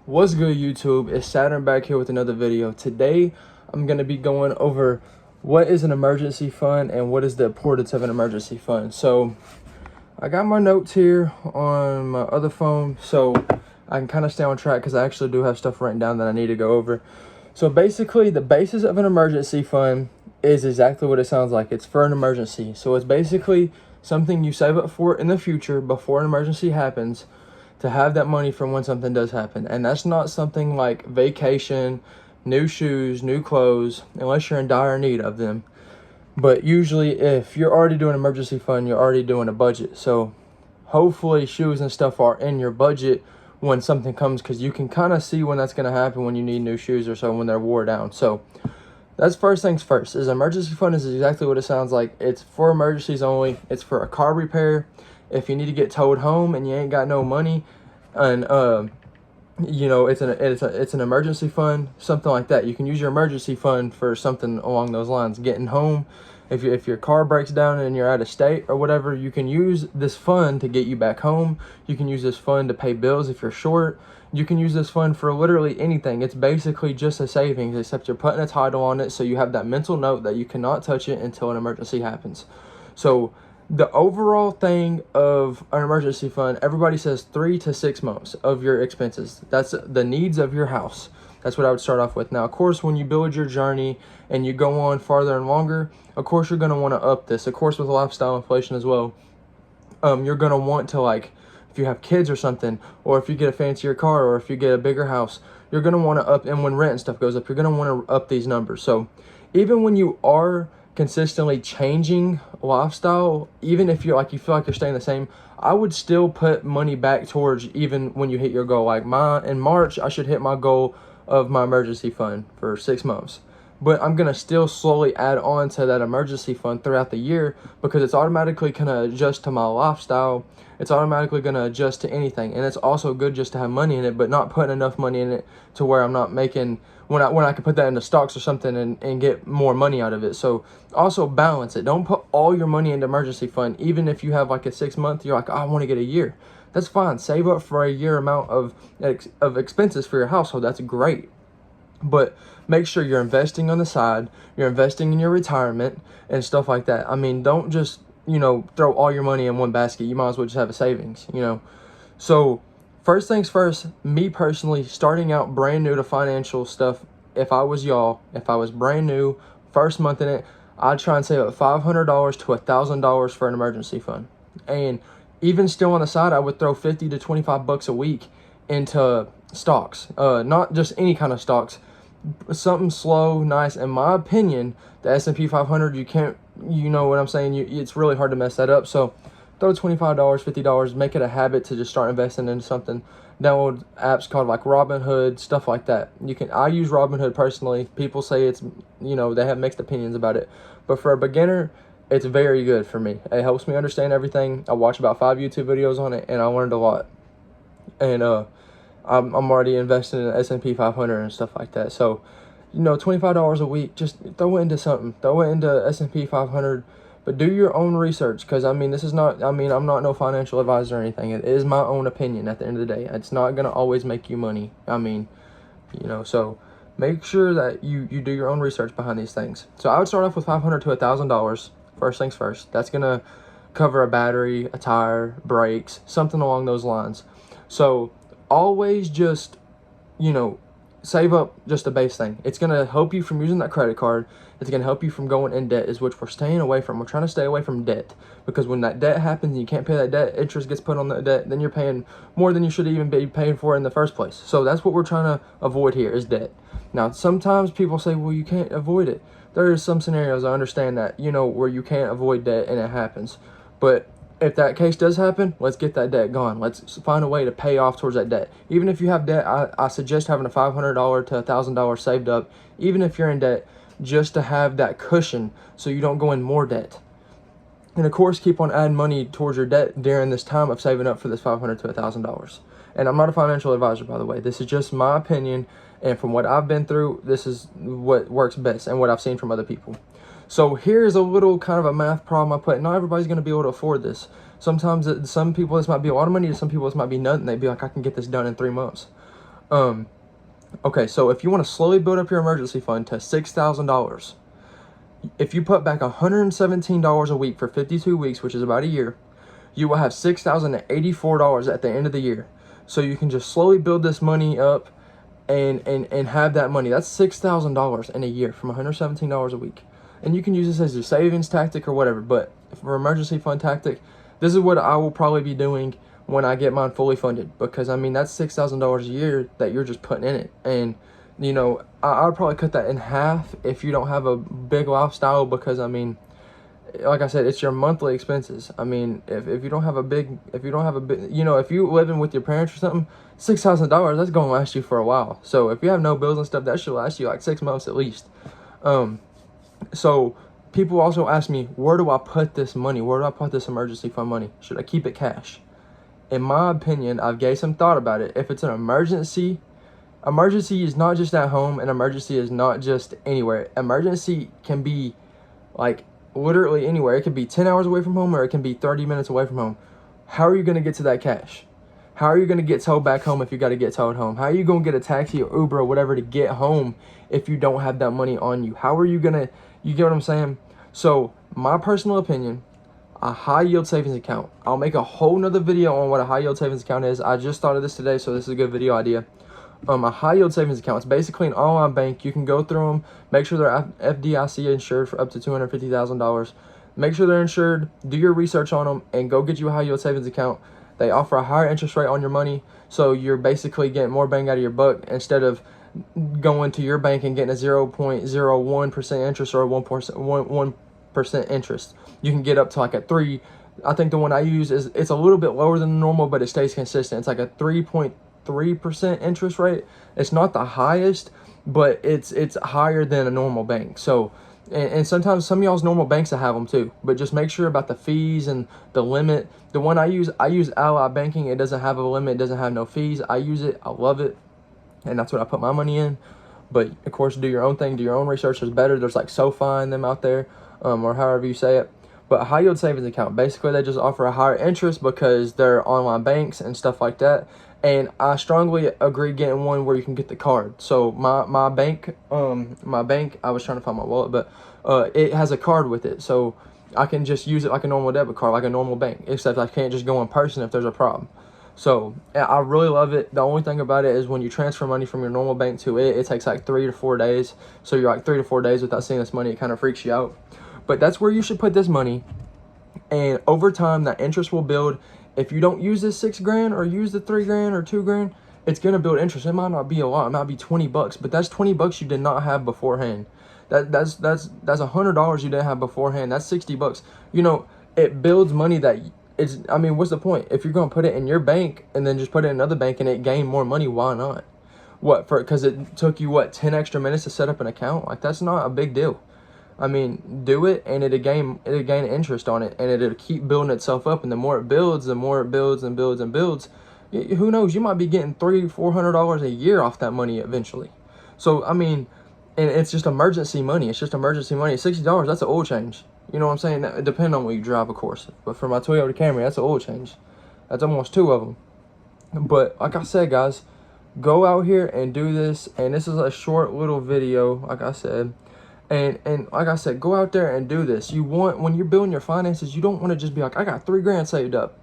What's good, YouTube? It's Saturn back here with another video. Today I'm going to be going over what is an emergency fund and what is the importance of an emergency fund. So I got my notes here on my other phone so I can kind of stay on track, because I actually do have stuff written down that I need to go over. So basically the basis of an emergency fund is exactly what it sounds like. It's for an emergency. So it's basically something you save up for in the future before an emergency happens, to have that money for when something does happen. And that's not something like vacation, new shoes, new clothes, unless you're in dire need of them. But usually if you're already doing an emergency fund, you're already doing a budget. So hopefully shoes and stuff are in your budget when something comes, because you can kind of see when that's going to happen, when you need new shoes or so, when they're wore down. So that's first things first. Is an emergency fund is exactly what it sounds like. It's for emergencies only. It's for a car repair. If you need to get towed home and you ain't got no money, and you know, it's an emergency fund, something like that. You can use your emergency fund for something along those lines. Getting home, if your car breaks down and you're out of state or whatever, you can use this fund to get you back home. You can use this fund to pay bills if you're short. You can use this fund for literally anything. It's basically just a savings, except you're putting a title on it, so you have that mental note that you cannot touch it until an emergency happens. So the overall thing of an emergency fund, everybody says 3 to 6 months of your expenses. That's the needs of your house. That's what I would start off with. Now, of course, when you build your journey and you go on farther and longer, of course, you're going to want to up this. Of course, with lifestyle inflation as well, you're going to want to, like, if you have kids or something, or if you get a fancier car, or if you get a bigger house, you're going to want to up. And when rent and stuff goes up, you're going to want to up these numbers. So even when you are consistently changing lifestyle, even if you feel like you're staying the same, I would still put money back towards, even when you hit your goal. Like in March, I should hit my goal of my emergency fund for 6 months, but I'm gonna still slowly add on to that emergency fund throughout the year, because it's automatically gonna adjust to my lifestyle. It's automatically gonna adjust to anything, and it's also good just to have money in it, but not putting enough money in it to where I'm not making, when I can put that into stocks or something and get more money out of it. So also balance it. Don't put all your money into emergency fund. Even if you have like a 6 month, you're like, oh, I want to get a year. That's fine. Save up for a year amount of expenses for your household. That's great. But make sure you're investing on the side. You're investing in your retirement and stuff like that. I mean, don't just, throw all your money in one basket. You might as well just have a savings, So first things first, me personally, starting out brand new to financial stuff, if I was brand new, first month in it, I'd try and save up $500 to $1,000 for an emergency fund. And even still on the side, I would throw 50 to 25 bucks a week into stocks. Not just any kind of stocks, something slow, nice. In my opinion, the S&P 500, you can't, you know what I'm saying? It's really hard to mess that up. So throw $25, $50, make it a habit to just start investing into something. Download apps called like Robinhood, stuff like that. I use Robinhood personally. People say it's, they have mixed opinions about it. But for a beginner, it's very good for me. It helps me understand everything. I watched about 5 YouTube videos on it, and I learned a lot. And I'm already investing in the S&P 500 and stuff like that. So, $25 a week, just throw it into something. Throw it into S&P 500. But do your own research, because, I'm not no financial advisor or anything. It is my own opinion at the end of the day. It's not going to always make you money. So make sure that you do your own research behind these things. So I would start off with $500 to $1,000. First things first. That's going to cover a battery, a tire, brakes, something along those lines. So always just, save up just a base thing. It's going to help you from using that credit card. It's going to help you from going in debt, is which we're staying away from. We're trying to stay away from debt, because when that debt happens and you can't pay that debt, interest gets put on that debt, then you're paying more than you should even be paying for in the first place. So that's what we're trying to avoid here, is debt. Now, sometimes people say, well, you can't avoid it. There are some scenarios, I understand that, where you can't avoid debt and it happens. But if that case does happen, let's get that debt gone. Let's find a way to pay off towards that debt. Even if you have debt, I suggest having a $500 to $1,000 saved up, even if you're in debt, just to have that cushion so you don't go in more debt. And of course, keep on adding money towards your debt during this time of saving up for this $500 to $1,000. And I'm not a financial advisor, by the way. This is just my opinion, and from what I've been through, this is what works best and what I've seen from other people. So here's a little kind of a math problem I put. Not everybody's going to be able to afford this. Sometimes some people, this might be a lot of money. To some people, this might be nothing. They'd be like, I can get this done in 3 months. Okay, so if you want to slowly build up your emergency fund to $6,000, if you put back $117 a week for 52 weeks, which is about a year, you will have $6,084 at the end of the year. So you can just slowly build this money up and have that money. That's $6,000 in a year from $117 a week. And you can use this as your savings tactic or whatever, but for emergency fund tactic, this is what I will probably be doing when I get mine fully funded, because I mean that's $6,000 a year that you're just putting in it. And you know, I would probably cut that in half if you don't have a big lifestyle, because I mean, like I said, it's your monthly expenses. I mean, if you don't have a big, you know, if you living with your parents or something, $6,000, that's gonna last you for a while. So if you have no bills and stuff, that should last you like 6 months at least. So people also ask me, where do I put this money? Where do I put this emergency fund money? Should I keep it cash? In my opinion, I've gave some thought about it. If it's an emergency is not just at home, and emergency is not just anywhere. Emergency can be like literally anywhere. It could be 10 hours away from home, or it can be 30 minutes away from home. How are you going to get to that cash? How are you going to get towed back home if you got to get towed home? How are you going to get a taxi or Uber or whatever to get home if you don't have that money on you? How are you going to, you get what I'm saying? So my personal opinion, a high yield savings account. I'll make a whole nother video on what a high yield savings account is. I just thought of this today, so this is a good video idea. A high yield savings account, it's basically an online bank. You can go through them, make sure they're FDIC insured for up to $250,000. Make sure they're insured, do your research on them, and go get you a high yield savings account. They offer a higher interest rate on your money, so you're basically getting more bang out of your buck instead of going to your bank and getting a 0.01% interest or a 1% interest. You can get up to like a 3. I think the one I use it's a little bit lower than normal, but it stays consistent. It's like a 3.3% interest rate. It's not the highest, but it's higher than a normal bank. So and sometimes some of y'all's normal banks that have them too, but just make sure about the fees and the limit. The one I use Ally Banking. It doesn't have a limit, it doesn't have no fees. I use it, I love it, and that's what I put my money in. But of course, do your own thing, do your own research. There's better, there's like SoFi and them out there, or however you say it. But a high yield savings account, basically they just offer a higher interest because they're online banks and stuff like that. And I strongly agree getting one where you can get the card. So my bank, I was trying to find my wallet, but it has a card with it, so I can just use it like a normal debit card, like a normal bank, except I can't just go in person if there's a problem. So I really love it. The only thing about it is when you transfer money from your normal bank to it, it takes like 3 to 4 days. So you're like 3 to 4 days without seeing this money. It kind of freaks you out. But that's where you should put this money. And over time, that interest will build. If you don't use this $6,000 or use the $3,000 or $2,000, it's gonna build interest. It might not be a lot. It might be $20, but that's $20 you did not have beforehand. That's $100 you didn't have beforehand. That's $60. You know, it builds money that it's. I mean, what's the point if you're gonna put it in your bank and then just put it in another bank and it gain more money? Why not? What for? Because it took you 10 extra minutes to set up an account. Like that's not a big deal. I mean, do it and it'll gain interest on it, and it'll keep building itself up. And the more it builds, the more it builds and builds and builds. Who knows? You might be getting $300-400 a year off that money eventually. So I mean, and it's just emergency money. It's just emergency money. $60, that's an oil change. You know what I'm saying? It depends on what you drive, of course. But for my Toyota Camry, that's an oil change. That's almost 2 of them. But like I said, guys, go out here and do this. And this is a short little video, like I said. And like I said, go out there and do this. You want, when you're building your finances, you don't want to just be like, I got $3,000 saved up.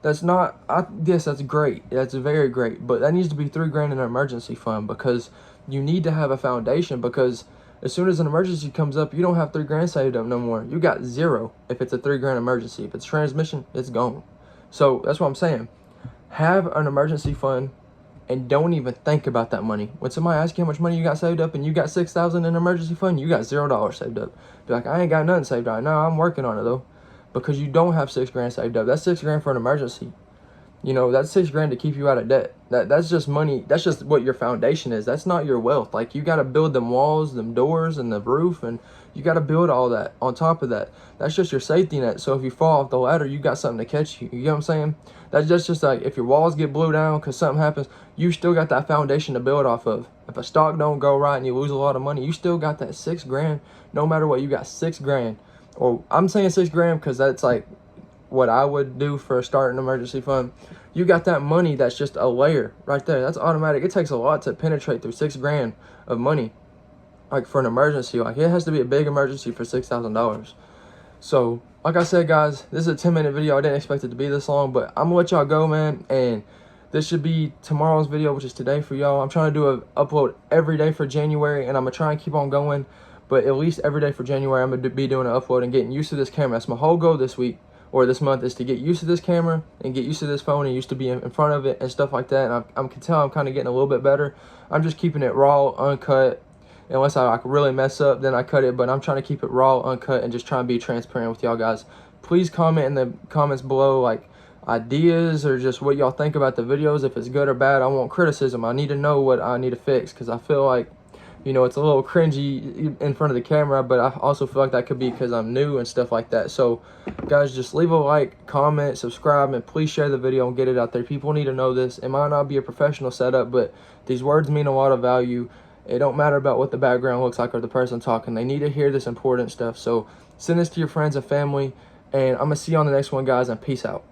That's not, yes, that's great. That's very great. But that needs to be $3,000 in an emergency fund, because you need to have a foundation. Because as soon as an emergency comes up, you don't have $3,000 saved up no more. You got 0 if it's a $3,000 emergency. If it's transmission, it's gone. So that's what I'm saying. Have an emergency fund. And don't even think about that money. When somebody asks you how much money you got saved up and you got $6,000 in an emergency fund, you got $0 saved up. Be like, I ain't got nothing saved up. No, I'm working on it though, because you don't have $6,000 saved up. That's $6,000 for an emergency. You know, that's $6,000 to keep you out of debt. That's just money. That's just what your foundation is. That's not your wealth. Like, you got to build them walls, them doors, and the roof, and you got to build all that on top of that. That's just your safety net. So if you fall off the ladder, you got something to catch you. You know what I'm saying? That's just like, if your walls get blew down because something happens, you still got that foundation to build off of. If a stock don't go right and you lose a lot of money, you still got that $6,000. No matter what, you got $6,000. Or I'm saying $6,000 because that's like what I would do for a starting emergency fund. you got that money that's just a layer right there. That's automatic. It takes a lot to penetrate through $6 grand of money, like for an emergency. Like it has to be a big emergency for $6,000. So like I said, guys, this is a 10-minute video. I didn't expect it to be this long, but I'm gonna let y'all go, man. And this should be tomorrow's video, which is today for y'all. I'm trying to do an upload every day for January, and I'm gonna try and keep on going, but at least every day for January I'm gonna be doing an upload and getting used to this camera. That's my whole goal this week or this month, is to get used to this camera and get used to this phone and used to be in front of it and stuff like that. And I can tell I'm kind of getting a little bit better. I'm just keeping it raw, uncut. Unless I really mess up, then I cut it, but I'm trying to keep it raw, uncut, and just try and be transparent with y'all guys. Please comment in the comments below, like, ideas or just what y'all think about the videos. If it's good or bad, I want criticism. I need to know what I need to fix, because I feel like, you know, it's a little cringy in front of the camera, but I also feel like that could be because I'm new and stuff like that. So, guys, just leave a like, comment, subscribe, and please share the video and get it out there. People need to know this. It might not be a professional setup, but these words mean a lot of value. It don't matter about what the background looks like or the person talking. They need to hear this important stuff. So send this to your friends and family, and I'm going to see you on the next one, guys, and peace out.